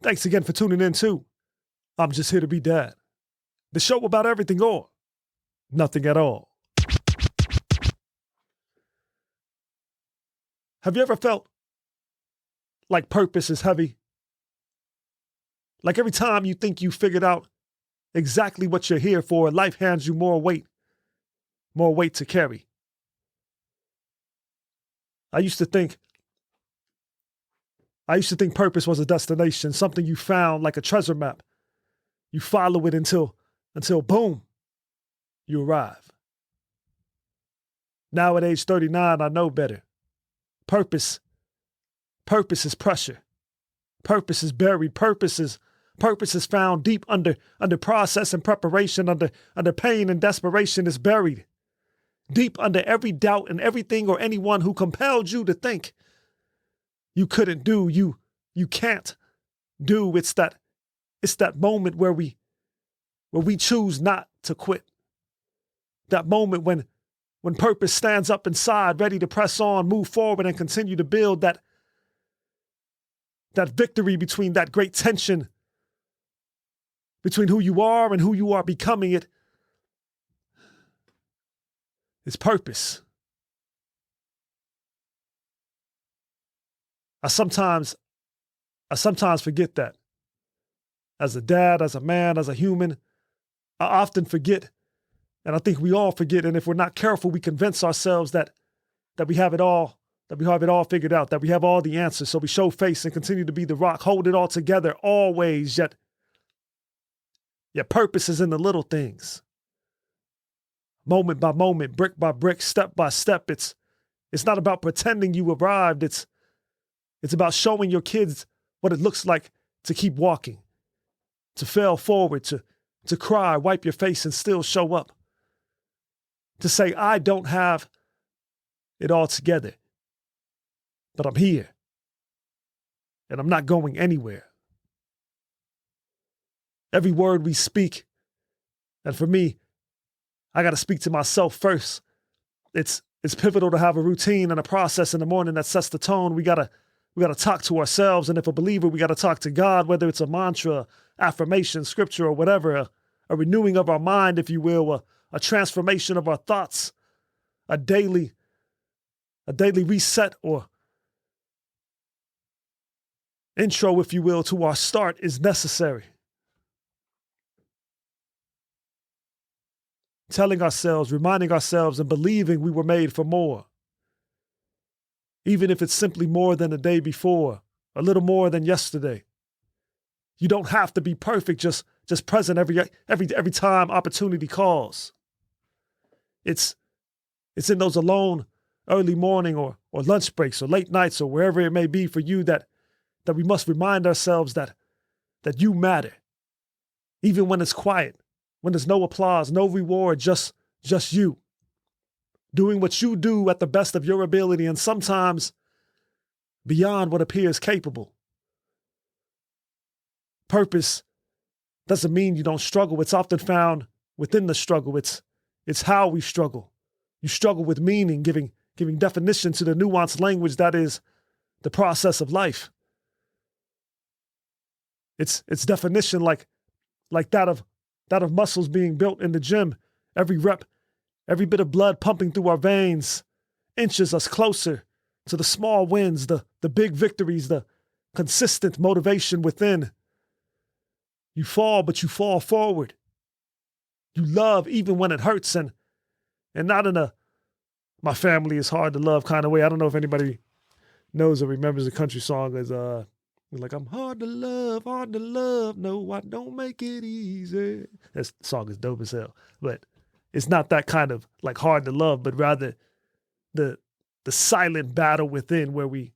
Thanks again for tuning in too. I'm Just Here to Be Dad. The show about everything or nothing at all. Have you ever felt like purpose is heavy? Like every time you think you figured out exactly what you're here for, life hands you more weight to carry. I used to think purpose was a destination, something you found like a treasure map. You follow it until boom, you arrive. Now at age 39, I know better. Purpose is pressure. Purpose is buried. Purpose is found deep under process and preparation, under pain and desperation. Is buried deep under every doubt and everything or anyone who compelled you to think you couldn't do, you can't do. It's that moment where we choose not to quit. That moment when purpose stands up inside, ready to press on, move forward, and continue to build that victory between that great tension between who you are and who you are becoming. It's purpose. I sometimes forget that. As a dad, as a man, as a human, I often forget, and I think we all forget, and if we're not careful, we convince ourselves that we have it all figured out, that we have all the answers. So we show face and continue to be the rock, hold it all together always, yet purpose is in the little things. Moment by moment, brick by brick, step by step. It's not about pretending you arrived. It's about showing your kids what it looks like to keep walking, to fail forward, to cry, wipe your face and still show up. To say, I don't have it all together, but I'm here and I'm not going anywhere. Every word we speak, and for me, I got to speak to myself first. It's pivotal to have a routine and a process in the morning that sets the tone. We gotta talk to ourselves, and if a believer, we gotta talk to God, whether it's a mantra, affirmation, scripture, or whatever, a renewing of our mind, if you will, a transformation of our thoughts, a daily reset or intro, if you will, to our start is necessary. Telling ourselves, reminding ourselves, and believing we were made for more. Even if it's simply more than the day before, a little more than yesterday. You don't have to be perfect, just present every time opportunity calls. It's in those alone early morning or lunch breaks or late nights or wherever it may be for you that we must remind ourselves that you matter. Even when it's quiet, when there's no applause, no reward, just you. Doing what you do at the best of your ability and sometimes beyond what appears capable. Purpose doesn't mean you don't struggle. It's often found within the struggle. It's how we struggle. You struggle with meaning, giving definition to the nuanced language that is the process of life. It's definition like that of muscles being built in the gym. Every rep, every bit of blood pumping through our veins inches us closer to the small wins, the big victories, the consistent motivation within. You fall, but you fall forward. You love even when it hurts, and not in a my family is hard to love kind of way. I don't know if anybody knows or remembers the country song as like, I'm hard to love, no, I don't make it easy. That song is dope as hell. But it's not that kind of like hard to love, but rather the silent battle within where we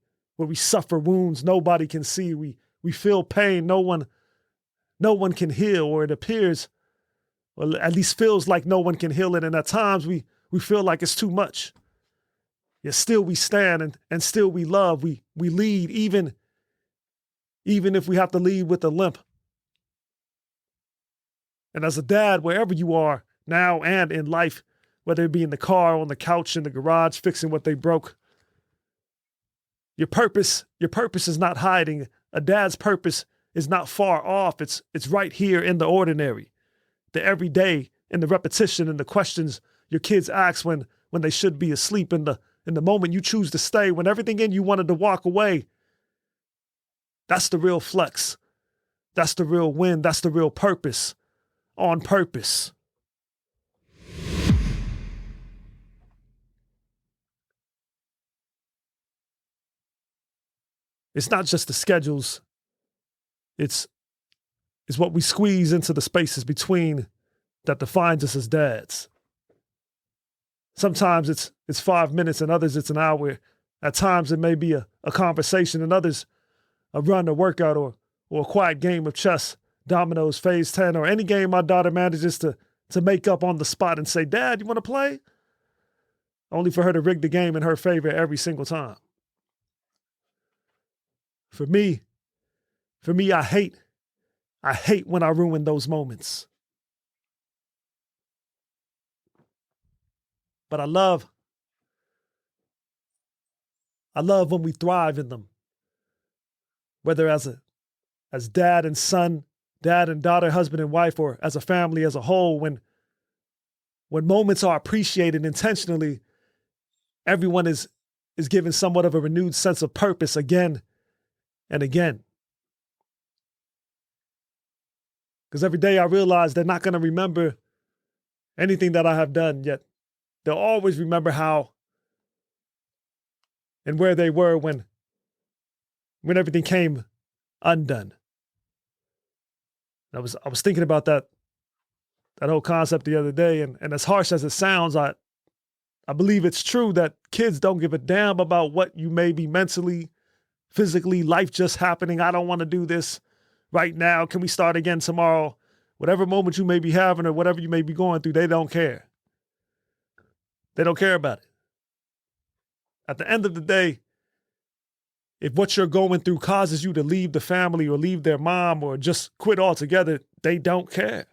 suffer wounds nobody can see. We feel pain no one can heal, or it appears, or at least feels like no one can heal it. And at times we feel like it's too much. Yet still we stand and still we love. We lead even if we have to lead with a limp. And as a dad, wherever you are now and in life, whether it be in the car, on the couch, in the garage, fixing what they broke, your purpose is not hiding. A dad's purpose is not far off. It's right here in the ordinary, the everyday, in the repetition, in the questions your kids ask when they should be asleep, in the moment you choose to stay, when everything in you wanted to walk away. That's the real flex. That's the real win. That's the real purpose. On purpose. It's not just the schedules. It's what we squeeze into the spaces between that defines us as dads. Sometimes it's 5 minutes, and others it's an hour. At times it may be a conversation, and others a run, a workout, or a quiet game of chess, dominoes, phase 10, or any game my daughter manages to make up on the spot and say, "Dad, you want to play?" Only for her to rig the game in her favor every single time. For me, I hate when I ruin those moments. But I love when we thrive in them. Whether as dad and son, dad and daughter, husband and wife, or as a family as a whole, when moments are appreciated intentionally, everyone is given somewhat of a renewed sense of purpose again and again. Because every day I realize they're not going to remember anything that I have done, yet they'll always remember how and where they were when everything came undone. I was thinking about that whole concept the other day, and as harsh as it sounds, I believe it's true that kids don't give a damn about what you may be mentally, physically, life just happening. I don't want to do this right now. Can we start again tomorrow? Whatever moment you may be having or whatever you may be going through, they don't care. They don't care about it. At the end of the day, if what you're going through causes you to leave the family or leave their mom or just quit altogether, they don't care.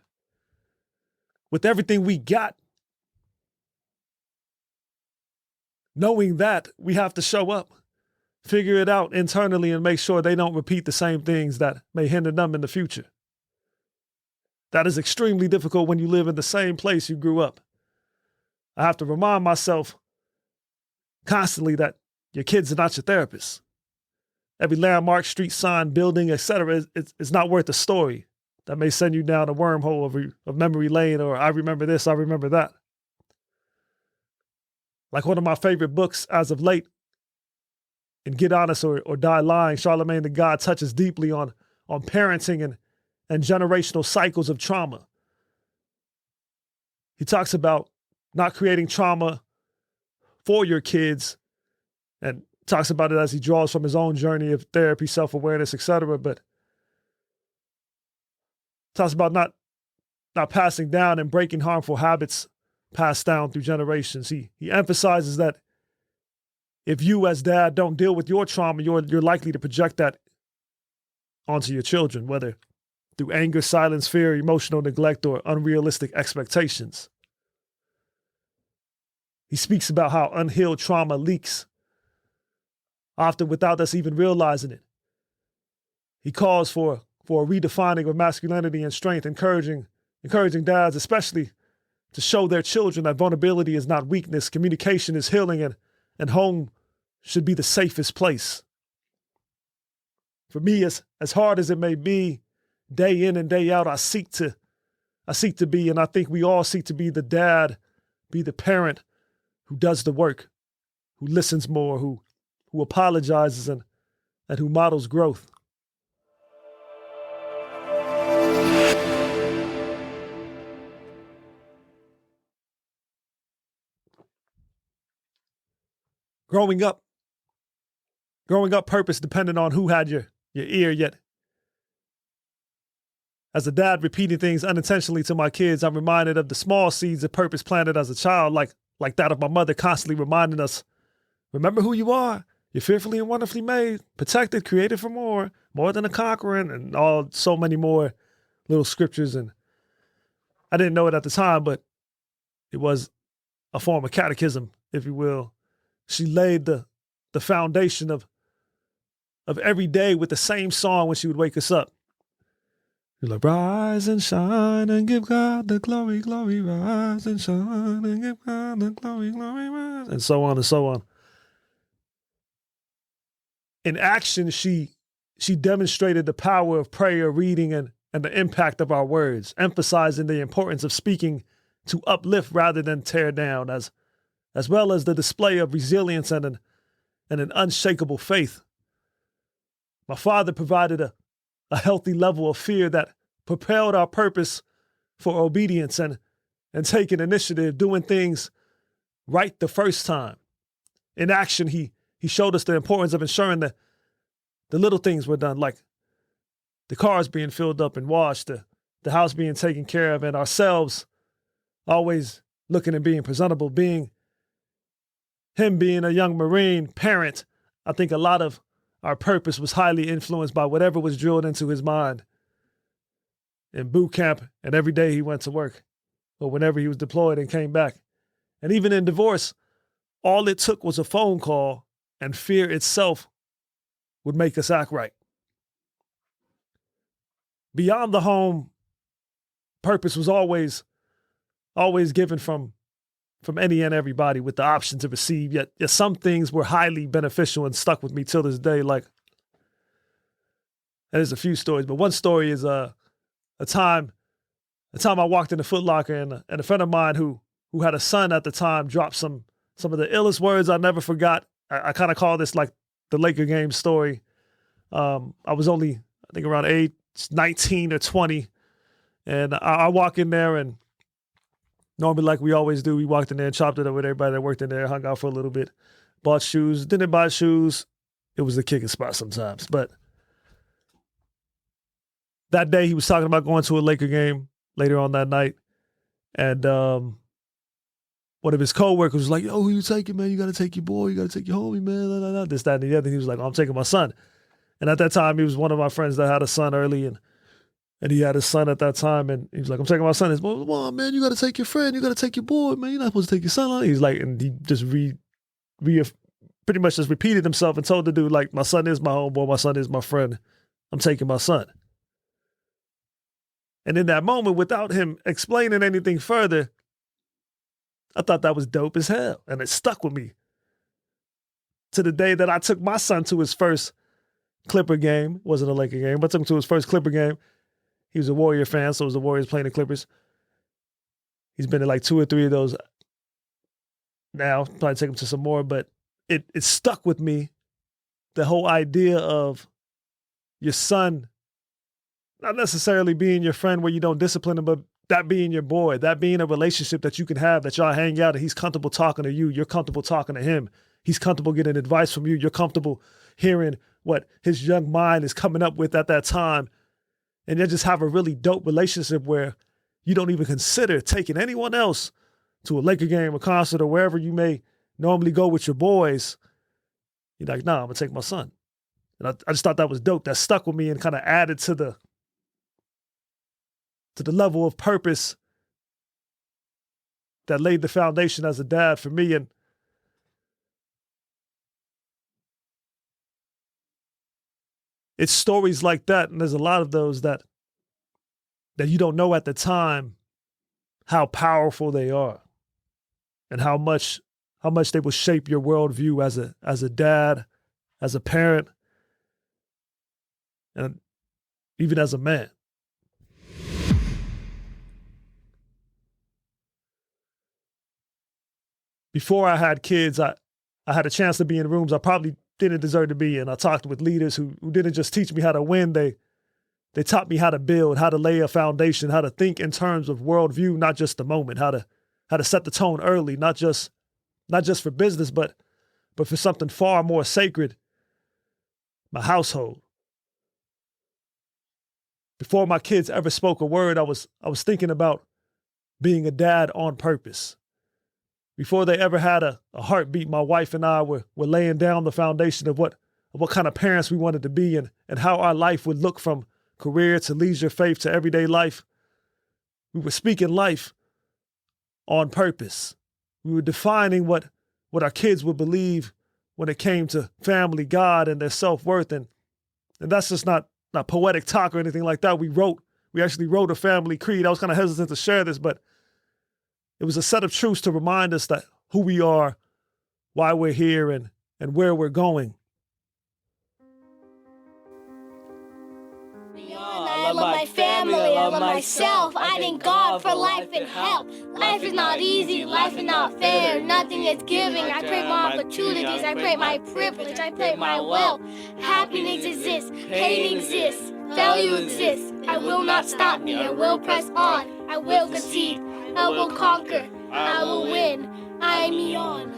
With everything we got, knowing that, we have to show up, figure it out internally, and make sure they don't repeat the same things that may hinder them in the future. That is extremely difficult when you live in the same place you grew up. I have to remind myself constantly that your kids are not your therapist. Every landmark, street sign, building, etc. is not worth a story that may send you down a wormhole of memory lane, or I remember this, I remember that. Like one of my favorite books as of late, in Get Honest or Die Lying, Charlemagne the God touches deeply on parenting and generational cycles of trauma. He talks about not creating trauma for your kids, and talks about it as he draws from his own journey of therapy, self-awareness, etc. But talks about not passing down and breaking harmful habits passed down through generations. He emphasizes that if you as dad don't deal with your trauma, you're likely to project that onto your children, whether through anger, silence, fear, emotional neglect, or unrealistic expectations. He speaks about how unhealed trauma leaks, often without us even realizing it. He calls for a redefining of masculinity and strength, encouraging dads especially to show their children that vulnerability is not weakness, communication is healing, and home should be the safest place. For me, as hard as it may be, day in and day out, I seek to be, and I think we all seek to be the dad, be the parent who does the work, who listens more, who apologizes, and who models growth. Growing up, purpose depended on who had your ear, yet as a dad repeating things unintentionally to my kids, I'm reminded of the small seeds of purpose planted as a child, like that of my mother constantly reminding us, remember who you are. You're fearfully and wonderfully made, protected, created for more than a conqueror, and so many more little scriptures. And I didn't know it at the time, but it was a form of catechism, if you will. She laid the foundation of every day with the same song when she would wake us up. You're like, rise and shine and give God the glory, glory, rise and shine and give God the glory, glory, rise, and so on and so on. In action, she demonstrated the power of prayer, reading, and the impact of our words, emphasizing the importance of speaking to uplift rather than tear down, as well as the display of resilience and an unshakable faith. My father provided a healthy level of fear that propelled our purpose for obedience and taking initiative, doing things right the first time. In action, he showed us the importance of ensuring that the little things were done, like the cars being filled up and washed, the house being taken care of, and ourselves always looking and being presentable. Him being a young Marine parent, I think a lot of our purpose was highly influenced by whatever was drilled into his mind in boot camp and every day he went to work, or whenever he was deployed and came back. And even in divorce, all it took was a phone call and fear itself would make us act right. Beyond the home, purpose was always given from any and everybody with the option to receive, yet some things were highly beneficial and stuck with me till this day. Like, there's a few stories, but one story is a time I walked in the Foot Locker and a friend of mine who had a son at the time dropped some of the illest words I never forgot. I kind of call this like the Laker game story. I was only, I think, around age 19 or 20. And I walk in there, and normally, like we always do, we walked in there and chopped it up with everybody that worked in there, hung out for a little bit, bought shoes, didn't buy shoes. It was the kicking spot sometimes. But that day he was talking about going to a Laker game later on that night. And one of his coworkers was like, yo, who you taking, man? You got to take your boy. You got to take your homie, man. Blah, blah, blah. This, that, and the other. He was like, oh, I'm taking my son. And at that time, he was one of my friends that had a son early, and he had his son at that time, and he was like, I'm taking my son. He's like, well, man, you got to take your friend. You got to take your boy, man. You're not supposed to take your son. He's like, and he just pretty much just repeated himself and told the dude, like, my son is my homeboy. My son is my friend. I'm taking my son. And in that moment, without him explaining anything further, I thought that was dope as hell. And it stuck with me to the day that I took my son to his first Clipper game. It wasn't a Laker game, but I took him to his first Clipper game. He was a Warrior fan, so it was the Warriors playing the Clippers. He's been in like 2 or 3 of those now. Probably take him to some more, but it stuck with me. The whole idea of your son not necessarily being your friend where you don't discipline him, but that being your boy, that being a relationship that you can have, that y'all hang out and he's comfortable talking to you, you're comfortable talking to him. He's comfortable getting advice from you. You're comfortable hearing what his young mind is coming up with at that time. And you just have a really dope relationship where you don't even consider taking anyone else to a Laker game, a concert, or wherever you may normally go with your boys. You're like, nah, I'm going to take my son. And I just thought that was dope. That stuck with me and kind of added to the level of purpose that laid the foundation as a dad for me. And it's stories like that, and there's a lot of those that you don't know at the time how powerful they are and how much they will shape your worldview as a dad, as a parent, and even as a man. Before I had kids, I had a chance to be in rooms I probably didn't deserve to be in. I talked with leaders who didn't just teach me how to win. They taught me how to build, how to lay a foundation, how to think in terms of worldview, not just the moment, how to set the tone early, not just for business, but for something far more sacred, my household. Before my kids ever spoke a word, I was thinking about being a dad on purpose. Before they ever had a heartbeat, my wife and I were laying down the foundation of what kind of parents we wanted to be and how our life would look from career to leisure, faith to everyday life. We were speaking life on purpose. We were defining what our kids would believe when it came to family, God, and their self-worth. And that's just not poetic talk or anything like that. We wrote We actually wrote a family creed. I was kind of hesitant to share this, but it was a set of truths to remind us that who we are, why we're here, and where we're going. I love my family, I love myself. I thank God for life and health. Life is not easy, life is not fair. Nothing is giving. I pray for opportunities, I pray my privilege, I pray my wealth. Happiness exists, pain exists, value exists. I will not stop me, I will press on. I will succeed, I will conquer, I will win. I am Eon.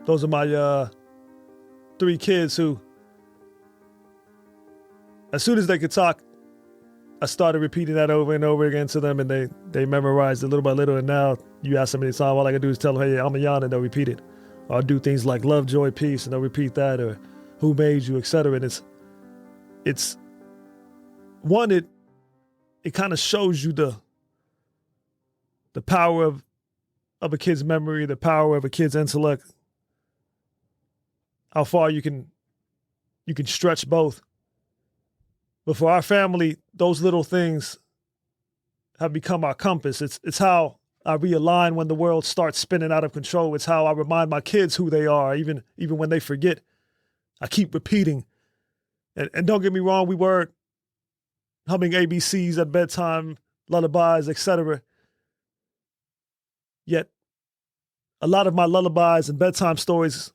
Those are my 3 kids who, as soon as they could talk, I started repeating that over and over again to them, and they memorized it little by little. And now you ask them anytime, all I can do is tell them, hey, I'm a Yan, and they'll repeat it. Or I'll do things like love, joy, peace, and they'll repeat that, or who made you, etc. And it's one, it kind of shows you the power of a kid's memory, the power of a kid's intellect, how far you can stretch both. But for our family, those little things have become our compass. It's how I realign when the world starts spinning out of control. It's how I remind my kids who they are, even when they forget. I keep repeating. And don't get me wrong, we were humming ABCs at bedtime, lullabies, etc. Yet, a lot of my lullabies and bedtime stories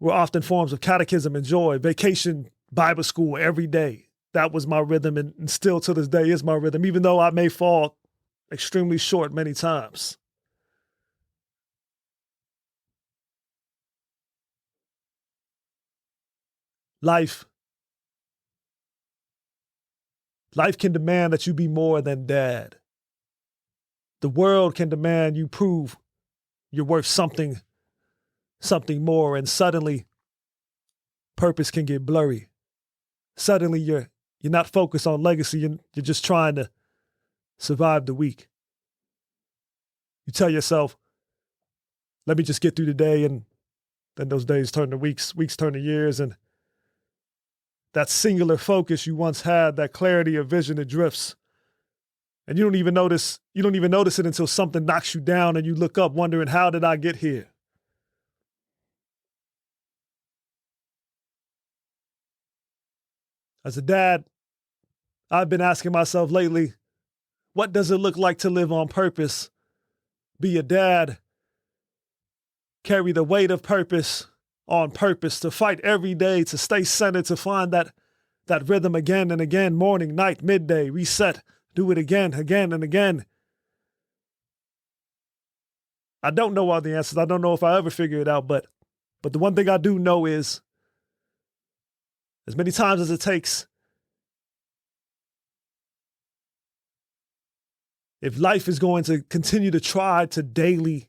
were often forms of catechism and joy, vacation, Bible school every day. That was my rhythm, and still to this day is my rhythm, even though I may fall extremely short many times. Life can demand that you be more than dad. The world can demand you prove you're worth something more, and suddenly purpose can get blurry. Suddenly you're not focused on legacy, you're just trying to survive the week. You tell yourself, let me just get through the day, and then those days turn to weeks turn to years, and that singular focus you once had, that clarity of vision, it drifts. And you don't even notice it until something knocks you down and you look up wondering, how did I get here? As a dad, I've been asking myself lately, what does it look like to live on purpose? Be a dad, carry the weight of purpose on purpose, to fight every day, to stay centered, to find that rhythm again and again, morning, night, midday, reset, do it again and again. I don't know all the answers. I don't know if I ever figure it out, but the one thing I do know is, as many times as it takes, if life is going to continue to try to daily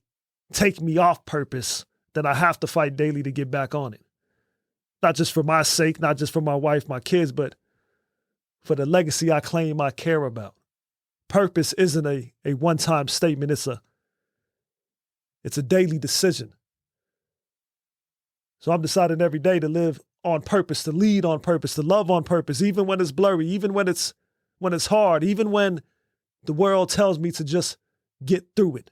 take me off purpose, then I have to fight daily to get back on it. Not just for my sake, not just for my wife, my kids, but for the legacy I claim I care about. Purpose isn't a one-time statement. It's a daily decision. So I'm deciding every day to live on purpose, to lead on purpose, to love on purpose, even when it's blurry, even when it's hard, even when the world tells me to just get through it.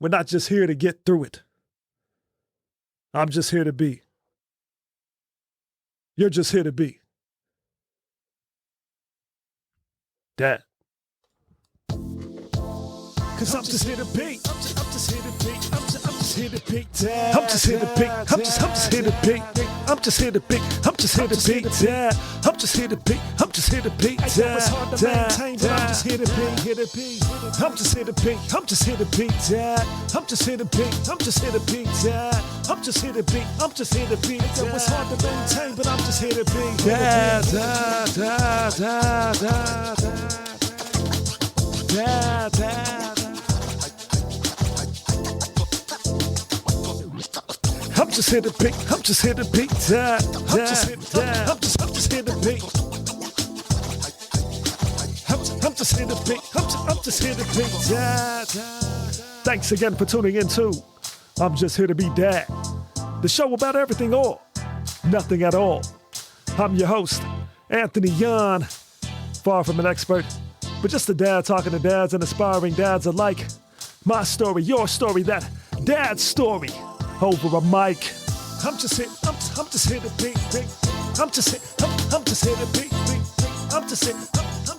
We're not just here to get through it. I'm just here to be. You're just here to be. Dad. Cause I'm just here to be. I'm just here to be. I'm just here to be. Dad. I'm just here to be. I'm just here to be. I'm just here to be. I'm just here to be. Dad. I'm just here to be. I'm just here to be. Dad. It's hard to maintain, but I'm just here to be. Here to be. I'm just here to be. I'm just here to be. Dad. I'm just here to be. I'm just here to be. Dad. I'm just here to be. I'm just here to be. It's hard to maintain, but I'm just here to be. Dad. Dad. Dad. Dad. Dad. Dad. I'm just here to be. I'm just here to be. Dad. I'm just here to be. I'm just here to be. I'm just here to be. I'm just here to be. Dad. Thanks again for tuning in to I'm Just Here to Be Dad, the show about everything or nothing at all. I'm your host, Anthony Young. Far from an expert, but just a dad talking to dads and aspiring dads alike. My story, your story, that dad's story. Over a mic. I'm just here to be. I'm just here to be. I'm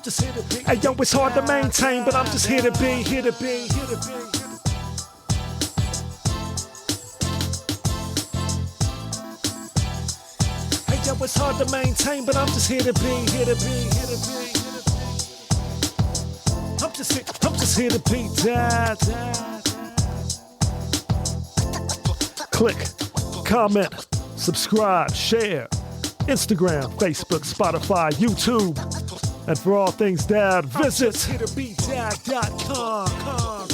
just here to be. Hey yo, it's hard to maintain, but I'm just here to be. Hey yo, it's hard to maintain, but I'm just here to be. I'm just here to be dad. Click, comment, subscribe, share. Instagram, Facebook, Spotify, YouTube. And for all things dad, visit hitterbdad.com.